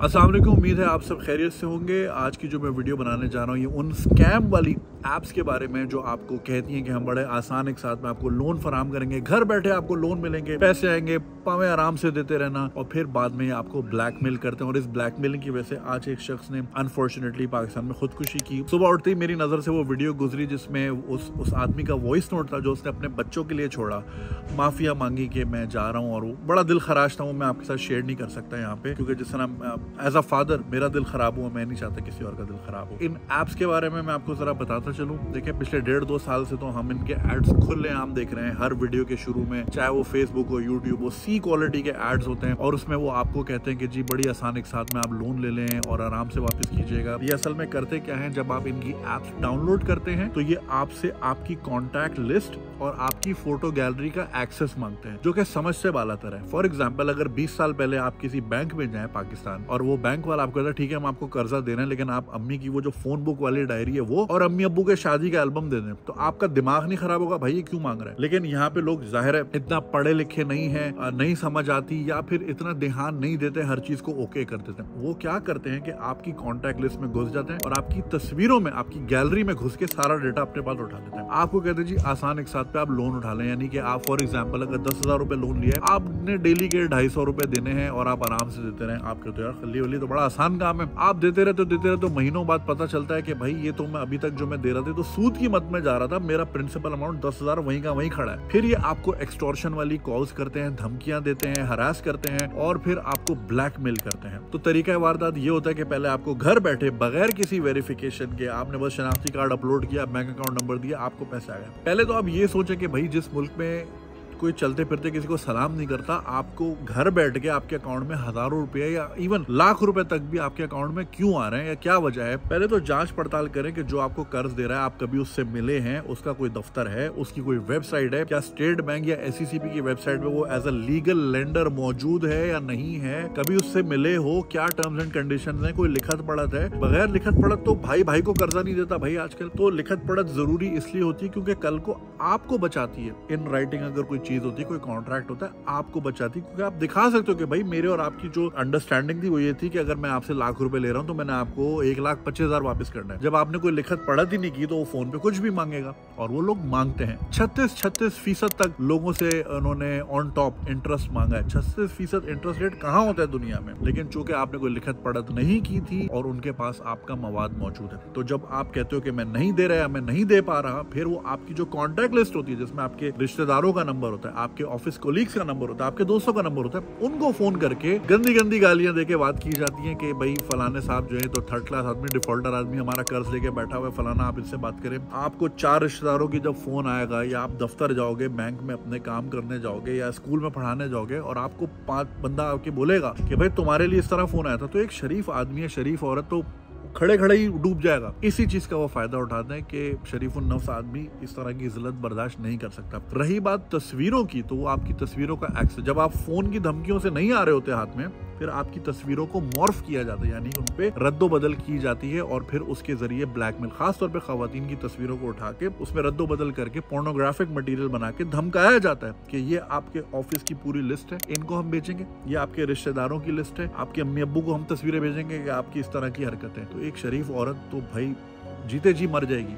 अस्सलाम वालेकुम, उम्मीद है आप सब खैरियत से होंगे। आज की जो मैं वीडियो बनाने जा रहा हूँ ये उन स्कैम वाली ऐप्स के बारे में जो आपको कहती हैं कि हम बड़े आसान एक साथ में आपको लोन फराहम करेंगे, घर बैठे आपको लोन मिलेंगे, पैसे आएंगे, पावे आराम से देते रहना, और फिर बाद में आपको ब्लैकमेल करते हैं। और इस ब्लैकमेलिंग की वजह से आज एक शख्स ने अनफॉर्चुनेटली पाकिस्तान में खुदकुशी की। सुबह उठते ही मेरी नजर से वो वीडियो गुजरी जिसमें उस आदमी का वॉइस नोट था जो उसने अपने बच्चों के लिए छोड़ा, माफिया मांगी कि मैं जा रहा हूँ, और वो बड़ा दिल खराश था। वो मैं आपके साथ शेयर नहीं कर सकता यहाँ पे, क्योंकि जिस तरह एज अ फादर मेरा दिल खराब हुआ, मैं नहीं चाहता किसी और का दिल खराब हो। इन एप्स के बारे में मैं आपको जरा बताता चलूं। देखिए, पिछले 1.5-2 साल से तो हम इनके एड्स खुलेआम देख रहे हैं। हर वीडियो के शुरू में, चाहे वो फेसबुक हो, यूट्यूब हो, सी क्वालिटी के एड्स होते हैं, और उसमें वो आपको कहते हैं कि जी बड़ी आसान एक साथ में आप लोन ले लें और आराम से वापस कीजिएगा। ये असल में करते क्या है, जब आप इनकी एप्स डाउनलोड करते हैं तो ये आपसे आपकी कॉन्टैक्ट लिस्ट और आपकी फोटो गैलरी का एक्सेस मांगते हैं, जो कि समझ से बालातर है। फॉर एग्जाम्पल, अगर 20 साल पहले आप किसी बैंक में जाए पाकिस्तान, और वो बैंक वाला आपको कहता है ठीक है हम आपको कर्जा दे रहे हैं, लेकिन आप अम्मी की वो जो फोन बुक वाली डायरी है वो और अम्मी अब्बू के शादी का एल्बम दे दें, तो आपका दिमाग नहीं खराब होगा भाई ये क्यों मांग रहे हैं। लेकिन यहाँ पे लोग जाहिर है इतना पढ़े लिखे नहीं है, नहीं समझ आती, या फिर इतना ध्यान नहीं देते, हर चीज को ओके कर देते हैं। वो क्या करते हैं कि आपकी कॉन्टैक्ट लिस्ट में घुस जाते हैं और आपकी तस्वीरों में, आपकी गैलरी में घुस के सारा डेटा अपने पास उठा लेते हैं। आपको कहते हैं जी आसान एक साथ पे आप लोन उठा लें, यानी कि आप फॉर एग्जाम्पल अगर 10,000 रुपए लोन लिया है, आपने डेली के 250 रुपए देने हैं और आप आराम से देते रहे। आप कहते हो यार खल्ली वली तो बड़ा आसान काम है, आप देते रहते हो, महीनों बाद पता चलता है कि भाई ये तो मैं अभी तक जो मैं दे रहा था तो सूद की मद में जा रहा था, मेरा प्रिंसिपल अमाउंट 10,000 वहीं का वहीं खड़ा है। फिर ये आपको एक्सटॉर्शन वाली कॉल्स करते हैं, धमकियां देते हैं, हरास करते हैं, और फिर आपको ब्लैकमेल करते हैं। तो तरीका वारदात ये होता है कि पहले आपको घर बैठे बगैर किसी वेरिफिकेशन के, आपने बस शनाख्ती कार्ड अपलोड किया, बैंक अकाउंट नंबर दिया, आपको पैसे आ गए। पहले तो आप ये सोचें कि भाई जिस मुल्क में कोई चलते फिरते किसी को सलाम नहीं करता, आपको घर बैठ के आपके अकाउंट में हजारों रुपए या इवन लाख रुपए तक भी आपके अकाउंट में क्यों आ रहे हैं या क्या वजह है। पहले तो जांच पड़ताल करें कि जो आपको कर्ज दे रहा है आप कभी उससे मिले हैं, उसका कोई दफ्तर है, उसकी कोई वेबसाइट है, क्या स्टेट बैंक या SECP की वेबसाइट पे वो एज अ लीगल लेंडर मौजूद है या नहीं है, कभी उससे मिले हो, क्या टर्म्स एंड कंडीशन है, कोई लिखत पढ़त है। बगैर लिखत पढ़त तो भाई को कर्जा नहीं देता भाई आजकल। तो लिखत पढ़त जरूरी इसलिए होती है क्योंकि कल को आपको बचाती है। इन राइटिंग अगर कोई चीज होती है, कोई कॉन्ट्रैक्ट होता है, आपको बचाती है, क्योंकि आप दिखा सकते हो कि भाई मेरे और आपकी जो अंडरस्टैंडिंग थी वो ये थी कि अगर मैं आपसे लाख रुपए ले रहा हूं तो मैंने आपको 1,25,000 वापस करना है। जब आपने कोई लिखत पढ़त ही नहीं की तो वो फोन पे कुछ भी मांगेगा, और वो लोग मांगते हैं। 36% तक लोगों से उन्होंने ऑन टॉप इंटरेस्ट मांगा है। 36% इंटरेस्ट रेट कहाँ होता है दुनिया में, लेकिन चूंकि आपने कोई लिखत पढ़त नहीं की थी और उनके पास आपका मवाद मौजूद है, तो जब आप कहते हो कि मैं नहीं दे रहा, मैं नहीं दे पा रहा, फिर वो आपकी जो कॉन्टैक्ट लिस्ट होती है जिसमें आपके रिश्तेदारों का नंबर होता है, आपके ऑफिस कोलीग्स का नंबर होता है, आपके दोस्तों का नंबर होता है, उनको फोन करके गंदी गालियां देके बात की जाती है कि भाई फलाने साहब जो है तो 3rd क्लास आदमी, डिफॉल्टर आदमी, हमारा कर्ज लेके बैठा हुआ है, फलाना, आप इससे बात करें। आपको 4 रिश्तेदारों की जब फोन आएगा, या आप दफ्तर जाओगे, बैंक में अपने काम करने जाओगे, या स्कूल में पढ़ाने जाओगे, और आपको 5 बंदा आके बोलेगा कि भाई तुम्हारे लिए इस तरह फोन आया था, तो एक शरीफ आदमी है, शरीफ औरत, तो खड़े ही डूब जाएगा। इसी चीज का वो फायदा उठाते हैं कि शरीफुन नफ्स आदमी इस तरह की जिल्लत बर्दाश्त नहीं कर सकता। रही बात तस्वीरों की, तो वो आपकी तस्वीरों का एक्सेस, जब आप फोन की धमकियों से नहीं आ रहे होते हाथ में, फिर आपकी तस्वीरों को मॉर्फ किया जाता है, यानी उन पे रद्दो बदल की जाती है, और फिर उसके जरिए ब्लैकमेल, खासतौर पे खवातीन की तस्वीरों को उठा के उसमें रद्दो बदल करके पोर्नोग्राफिक मटेरियल बना के धमकाया जाता है कि ये आपके ऑफिस की पूरी लिस्ट है, इनको हम बेचेंगे, ये आपके रिश्तेदारों की लिस्ट है, आपके अम्मी अब्बू को हम तस्वीरें भेजेंगे कि आपकी इस तरह की हरकतें। तो एक शरीफ औरत तो भाई जीते जी मर जाएगी।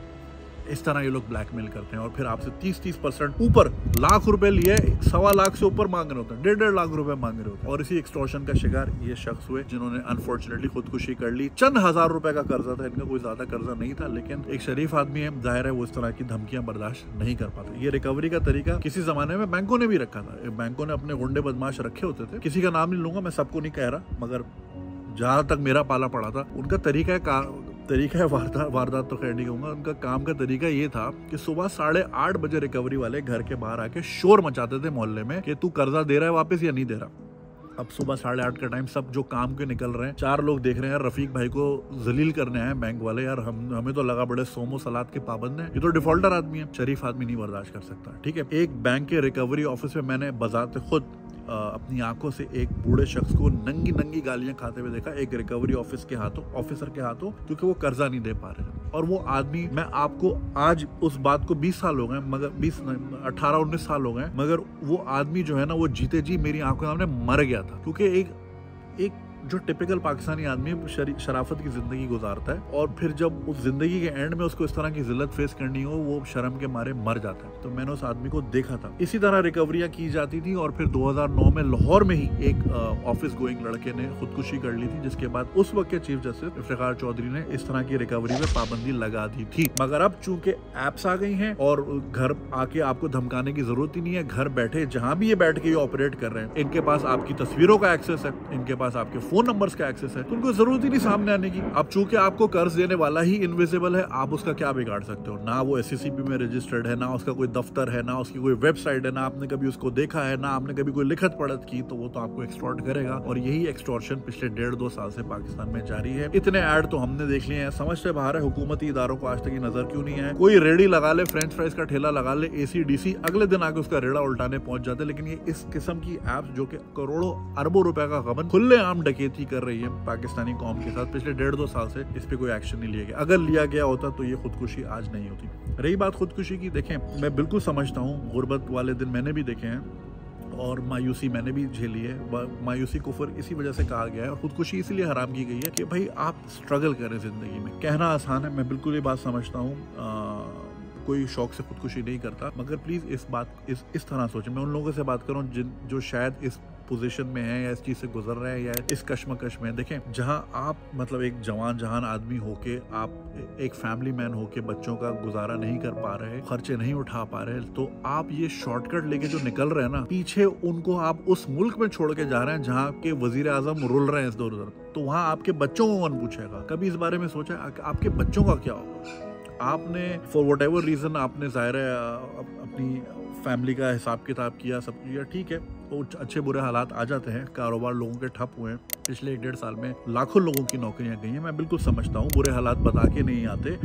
इस तरह ये लोग ब्लैकमेल करते हैं, और फिर आपसे 30% ऊपर, लाख रुपए लिए 1.25 लाख से ऊपर मांग रहे होते हैं, 1.5 लाख रुपए मांग रहे होते हैं। और इसी एक्सटॉर्शन का शिकार ये शख्स हुए जिन्होंने अनफॉर्चुनेटली खुदकुशी कर ली। चंद हजार रुपए का कर्जा था इनका, कोई ज्यादा कर्जा नहीं था, लेकिन एक शरीफ आदमी है, जाहिर है वो इस तरह की धमकियां बर्दाश्त नहीं कर पाता। ये रिकवरी का तरीका किसी जमाने में बैंकों ने भी रखा था। बैंकों ने अपने गुंडे बदमाश रखे होते थे, किसी का नाम नहीं लूंगा, मैं सबको नहीं कह रहा, मगर जहां तक मेरा पाला पड़ा था, उनका तरीका है वारदात तो खैर नहीं कहूंगा, उनका काम का तरीका ये था कि सुबह 8:30 बजे रिकवरी वाले घर के बाहर आके शोर मचाते थे मोहल्ले में कि तू कर्जा दे रहा है वापस या नहीं दे रहा। अब सुबह 8:30 का टाइम, सब जो काम के निकल रहे हैं, 4 लोग देख रहे हैं यार रफीक भाई को जलील करने हैं बैंक वाले, यार हमें तो लगा बड़े सोमो सलाद के पाबंद हैं, ये तो डिफॉल्टर आदमी है, शरीफ आदमी नहीं बर्दाश्त कर सकता। ठीक है, एक बैंक के रिकवरी ऑफिस में मैंने बजाते खुद अपनी आंखों से एक बूढ़े शख्स को नंगी गालियां खाते हुए देखा, एक रिकवरी ऑफिसर के हाथों, क्योंकि वो कर्जा नहीं दे पा रहे थे। और वो आदमी, मैं आपको आज उस बात को 20 साल हो गए, मगर 18-19 साल हो गए, मगर वो आदमी जो है ना, वो जीते जी मेरी आंखों के सामने मर गया था, क्योंकि एक जो टिपिकल पाकिस्तानी आदमी शराफत की जिंदगी गुजारता है और फिर जब उस जिंदगी के एंड में उसको इस तरह की जिल्लत फेस करनी हो, वो शर्म के मारे मर जाता है। तो मैंने उस आदमी को देखा था। इसी तरह रिकवरियां की जाती थी और फिर 2009 में लाहौर में ही एक ऑफिस गोइंग लड़के ने खुदकुशी कर ली थी, जिसके बाद उस वक्त के चीफ जस्टिस इफ्तिखार चौधरी ने इस तरह की रिकवरी में पाबंदी लगा दी थी। मगर अब चूंकि एप्स आ गई हैं और घर आके आपको धमकाने की जरूरत ही नहीं है, घर बैठे जहां भी ये बैठ के ये ऑपरेट कर रहे हैं, इनके पास आपकी तस्वीरों का एक्सेस है, इनके पास आपके फोन नंबर्स का एक्सेस है, तो उनको जरूरत ही नहीं सामने आने की। अब चूंकि आपको कर्ज देने वाला ही इनविजिबल है, आप उसका क्या बिगाड़ सकते हो? ना वो SCCP में रजिस्टर्ड है, ना उसका कोई दफ्तर है, ना उसकी कोई वेबसाइट है, ना आपने कभी उसको देखा है, ना आपने कभी कोई लिखत पढ़त की, तो वो तो आपको एक्सटॉर्ट करेगा। और यही एक्सटॉर्शन पिछले 1.5-2 साल से पाकिस्तान में जारी है। इतने ऐड तो हमने देख लिए हैं, समझ से बाहर है हुकूमती इदारों को आज तक नजर क्यों नहीं है। कोई रेडी लगा ले, फ्रेंच फ्राइज का ठेला लगा ले, ACDC, अगले दिन आके उसका रेड़ा उल्टाने पहुंच जाते। लेकिन ये इस किस्म की एप्स जो कि करोड़ों अरबों रुपए का गबन खुलेआम डकैती कर रही है पाकिस्तानी कौम के साथ, पिछले 1.5-2 साल से इस पे कोई एक्शन नहीं लिया गया। अगर लिया गया होता तो ये खुदकुशी आज नहीं होती। रही बात खुदकुशी की, देखें मैं बिल्कुल समझता हूँ, गुर्बत वाले दिन मैंने भी देखे हैं और मायूसी मैंने भी झेली है। मायूसी कुफर इसी वजह से कहा गया है और खुदकुशी इसीलिए हराम की गई है कि भाई आप स्ट्रगल करें जिंदगी में। कहना आसान है, मैं बिल्कुल ये बात समझता हूँ, कोई शौक से खुदकुशी नहीं करता, मगर प्लीज इस तरह सोचें। मैं उन लोगों से बात कर रहा हूँ जो शायद इस पोजीशन में है या इस चीज से गुजर रहे हैं या इस कश्मकश में। देखें, जहां आप मतलब एक जवान जहान आदमी होके, आप एक फैमिली मैन होके बच्चों का गुजारा नहीं कर पा रहे, खर्चे नहीं उठा पा रहे, तो आप ये शॉर्टकट लेके जो निकल रहे हैं ना, पीछे उनको आप उस मुल्क में छोड़ के जा रहे हैं जहाँ के वजीर आजम रुल रहे हैं इस दौर, तो वहां आपके बच्चों को कौन पूछेगा? कभी इस बारे में सोचा आपके बच्चों का क्या होगा? आपने फॉर वट एवर रीजन आपने जाहिर है अपनी फैमिली का हिसाब किताब किया, सब किया, ठीक है, तो अच्छे बुरे हालात आ जाते हैं, कारोबार लोगों के ठप हुए हैं, पिछले 1.5 साल में लाखों लोगों की नौकरियां गई हैं। मैं बिल्कुल समझता हूँ, बुरे हालात बता के नहीं आते,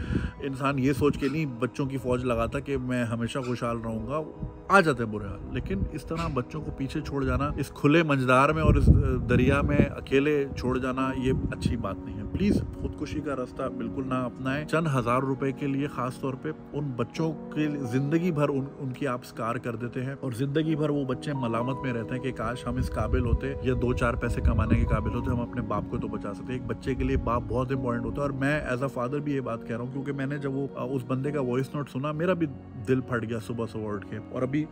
इंसान ये सोच के नहीं बच्चों की फौज लगाता कि मैं हमेशा खुशहाल रहूंगा, आ जाते हैं बुरे हाल। लेकिन इस तरह बच्चों को पीछे छोड़ जाना, इस खुले मंझदार में और इस दरिया में अकेले छोड़ जाना, ये अच्छी बात नहीं है। प्लीज खुदकुशी का रास्ता बिल्कुल ना अपनाएं। चंद हजार रुपए के लिए खास तौर पे उन बच्चों की जिंदगी भर उनकी आप स्कार कर देते हैं और जिंदगी भर वो बच्चे मलामत में रहते हैं कि काश हम इस काबिल होते या 2-4 पैसे कमाने के काबिल होते, हम अपने बाप को तो बचा सकते। एक बच्चे के लिए बाप बहुत इंपॉर्टेंट होता है और मैं एज अ फादर भी ये बात कह रहा हूँ, क्योंकि मैंने जब वो उस बंदे का वॉइस नोट सुना, मेरा भी दिल फट गया सुबह उठ के। और अभी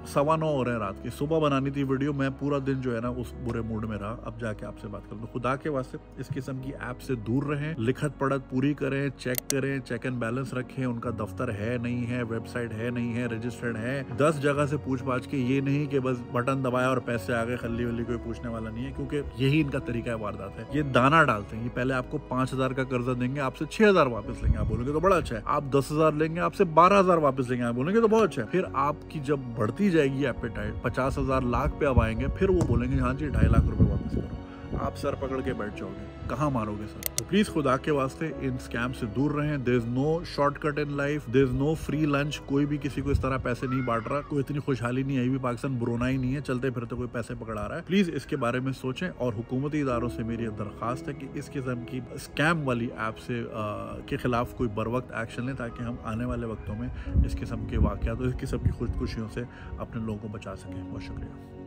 9:15 हो रहे हैं रात की, सुबह बनानी थी वीडियो, मैं पूरा दिन जो है ना उस बुरे मूड में रहा। अब जाके आपसे बात करूँ, तो खुदा के वास्ते इस किस्म की ऐप से दूर रहें, लिखत पढ़त पूरी करें, चेक करें, चेक एंड बैलेंस रखें, उनका दफ्तर है नहीं है, वेबसाइट है नहीं है, रजिस्टर्ड है, 10 जगह से पूछ पाछ के, ये नहीं कि बस बटन दबाया और पैसे आ गए, खल्ली वल्ली कोई पूछने वाला नहीं है, क्योंकि यही इनका तरीका है वारदात है। ये दाना डालते हैं, ये पहले आपको 5,000 का कर्जा देंगे, आपसे 6,000 वापस लेंगे, आप बोलेंगे तो बड़ा अच्छा है। आप 10,000 लेंगे, आपसे 12,000 वापस लेंगे, आप बोलेंगे तो बहुत अच्छा है। फिर आपकी जब बढ़ती जाएगी एपेटाइट, 50,000 लाख पे अब आएंगे, फिर वो बोलेंगे हाँ जी 2.5 लाख रुपए वापस करो, आप सर पकड़ के बैठ जाओगे, कहाँ मारोगे सर? तो प्लीज खुदा के वास्ते इन स्कैम से दूर रहें। There is no shortcut in life, there is no free lunch, कोई भी किसी को इस तरह पैसे नहीं बांट रहा, कोई इतनी खुशहाली नहीं आई भी पाकिस्तान, ब्रुनाई नहीं है चलते फिरते कोई पैसे पकड़ा रहा है। प्लीज इसके बारे में सोचें और हुकूमती इदारों से मेरी दरखास्त है कि इस किस्म की स्कैम वाली ऐप से के खिलाफ कोई बर वक्त एक्शन लें, ताकि हम आने वाले वक्तों में इस किस्म के वाकयात और इस किस्म की खुदकुशियों से अपने लोगों को बचा सकें। बहुत शुक्रिया।